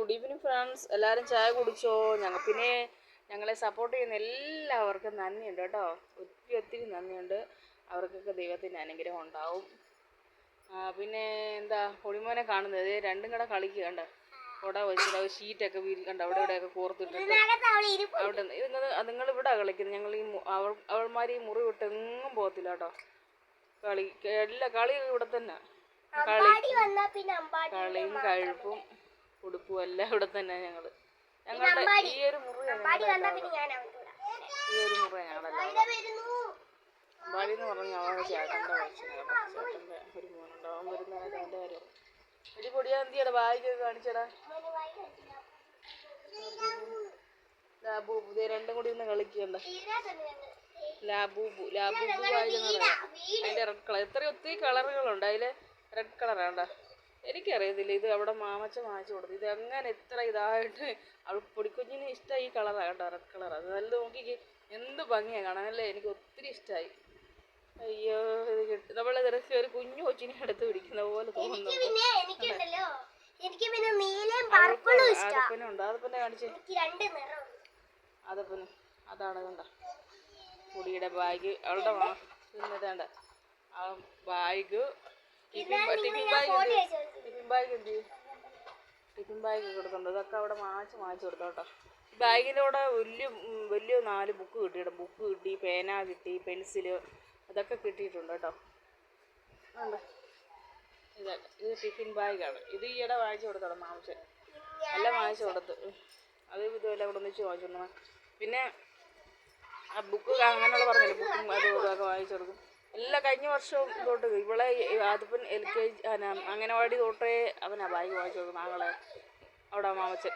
Good evening friends. എല്ലാവരും ചായ കുടിച്ചോ? ഞങ്ങളെ സപ്പോർട്ട് ചെയ്യുന്ന എല്ലാവർക്കും നന്ദിയുണ്ട് കേട്ടോ. ഒത്തിരി നന്ദിയുണ്ട്. അവർക്കൊക്കെ ദൈവത്തിൻ്റെ അനുഗ്രഹം ഉണ്ടാവും. പിന്നെ എന്താ പൊടിമോനെ കാണുന്നത്? രണ്ടും കൂടെ കളിക്കുക കണ്ട. കുട വെച്ചിട്ട് ഷീറ്റൊക്കെ കണ്ട അവിടെ ഇവിടെയൊക്കെ കോർത്തിട്ടിട്ട് അവിടെ നിങ്ങൾ ഇവിടെ കളിക്കുന്നത്. ഞങ്ങൾ അവൾമാർ ഈ മുറി വിട്ട് എങ്ങും പോകത്തില്ല കേട്ടോ. കളി ഇവിടെ തന്നെ. കളിയും കഴിപ്പും ഉടുപ്പും എല്ലാം ഇവിടെ തന്നെ. ഞങ്ങളുടെ ഈ ഒരു മുറി ഞങ്ങളെന്ന് പറഞ്ഞാൽ അവരുടെ ചേട്ടൻ്റെ ഒരു മോനുണ്ട്. അവൻ വരുന്നതായിട്ട് എൻ്റെ കാര്യം ഒരു പൊടിയാ. എന്തിയടാ ബാഗൊക്കെ കാണിച്ചടാ. ലാബു പുതിയ രണ്ടും കൂടി ഒന്ന് കളിക്കണ്ട. ലാബൂബു വായിച്ചെന്ന് പറയാം. അതിൻ്റെ റെഡ് കളർ ഒത്തിരി കളറുകളുണ്ട്. അതിൽ റെഡ് കളറാണ്ടാ. എനിക്കറിയത്തില്ല. ഇത് അവിടെ മാമച്ച വാങ്ങിച്ചു കൊടുത്തു. ഇത് അങ്ങനെ എത്ര ഇതായിട്ട് അവൾ പൊടിക്കുഞ്ഞിന് ഇഷ്ടമായി. ഈ കളറാണ് കേട്ടോ, റെഡ് കളർ. അത് നല്ല നോക്കിക്ക് എന്ത് ഭംഗിയാണ് കാണാനല്ലേ. എനിക്ക് ഒത്തിരി ഇഷ്ടമായി. അയ്യോ, ഇത് കിട്ടും. നമ്മളെ ഇറക്കി ഒരു കുഞ്ഞു കൊച്ചിനെ എടുത്ത് പിടിക്കുന്ന പോലെ തോന്നുന്നു. അതപ്പനെ കാണിച്ചേ. അതപ്പന് അതാണ് കണ്ട പൊടിയുടെ ബാഗ്. അവളുടെ പിന്നേതാണ്ട ആ ബാഗ്. ടിഫിൻ ബാഗ് കൊടുക്കുന്നുണ്ട്. ഇതൊക്കെ അവിടെ വാങ്ങിച്ചു കൊടുത്തു കേട്ടോ. ഈ ബാഗിൻ്റെ കൂടെ വലിയ 4 ബുക്ക് കിട്ടിയിട്ടുണ്ട്. ബുക്ക് കിട്ടി, പേന കിട്ടി, പെൻസില് അതൊക്കെ കിട്ടിയിട്ടുണ്ട് കേട്ടോ. ഇത് ടിഫിൻ ബാഗാണ്. ഇത് ഈയിടെ വാങ്ങിച്ചു കൊടുത്തോളാം മാമച്ചൻ. എല്ലാം വാങ്ങിച്ചു കൊടുത്ത്. അത് ഇതുമെല്ലാം കൂടെ ഒന്നിച്ച് വാങ്ങിച്ചു. പിന്നെ ആ ബുക്ക് അങ്ങനെയുള്ള പറഞ്ഞില്ലേ, ബുക്കും അതും ഇതൊക്കെ വാങ്ങിച്ചു കൊടുക്കും. എല്ലാ കഴിഞ്ഞ വർഷവും തൊട്ട് ഇവളെ അതിപ്പം LKG അംഗനവാടി തൊട്ടേ അവനാ ബാഗ് വാങ്ങിച്ചു കൊടുക്കും. ഞങ്ങളെ അവിടെ മാമച്ചൻ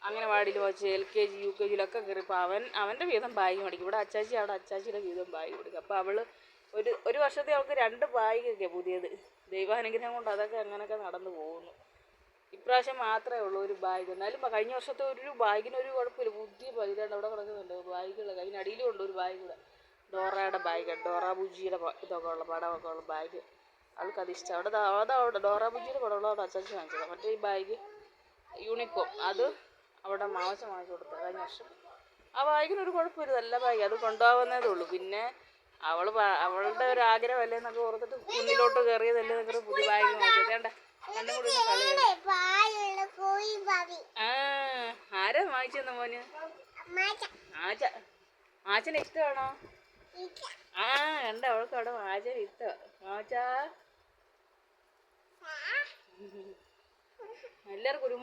അംഗനവാടിയിൽ വാങ്ങിച്ച് LKG UKG കയറിയപ്പോൾ അവൻ്റെ വീതം ബാഗ് മേടിക്കും. ഇവിടെ അച്ചാച്ചി അവിടെ അച്ചാച്ചിയുടെ വീതം ബാഗ് കൊടുക്കും. അപ്പോൾ അവൾ ഒരു വർഷത്തെ അവൾക്ക് 2 ബാഗൊക്കെ പുതിയത്. ദൈവാനുഗ്രഹം കൊണ്ട് അതൊക്കെ അങ്ങനെയൊക്കെ നടന്നു പോകുന്നു. ഇപ്രാവശ്യം മാത്രമേ ഉള്ളൂ ഒരു ബാഗ്. എന്നാലും കഴിഞ്ഞ വർഷത്തെ ഒരു ബാഗിനൊരു കുഴപ്പമില്ല. പുതിയ ബാഗ് അവിടെ കിടക്കുന്നുണ്ട്. ബാഗുകളൊക്കെ അതിനടിയിലും ഉണ്ട് ഒരു ബാഗ് കൂടെ. ഡോറയുടെ ബാഗ്, ഡോറ ബുജിയുടെ ഇതൊക്കെ ഉള്ള പടമൊക്കെ ഉള്ള ബാഗ്. അവൾക്കത് ഇഷ്ടം. അവിടെ ഡോറ ബുജിയുടെ പടമുള്ള അവിടെ അച്ചാച്ചി വാങ്ങിച്ചതാണ്. മറ്റേ ഈ ബാഗ് യൂണിഫോം അത് അവിടെ മാമച്ചൻ വാങ്ങിച്ചു കൊടുത്തത് കഴിഞ്ഞ വർഷം. ആ ബാഗിനൊരു കുഴപ്പമില്ല, നല്ല ബാഗ്. അത് കൊണ്ടുപോകുന്നതേ ഉള്ളൂ. പിന്നെ അവളുടെ ഒരു ആഗ്രഹമല്ലേ എന്നൊക്കെ ഓർത്തിട്ട് കുന്നിലോട്ട് കയറിയതല്ലേ എന്നൊക്കെ പുതിയ ബാഗ് വാങ്ങിച്ചത്. വേണ്ട രണ്ടും കൂടി കളിയാണ്. ആരാ വാങ്ങിച്ചെന്ന മോന്? ആച്ചനെ ഇഷ്ടമാണോ? കണ്ട അവൾക്ക് അവിടെ ആച്ചനെ ഇഷ്ടമാണ്. മാച്ചാ എല്ലാവർക്കും ഒരു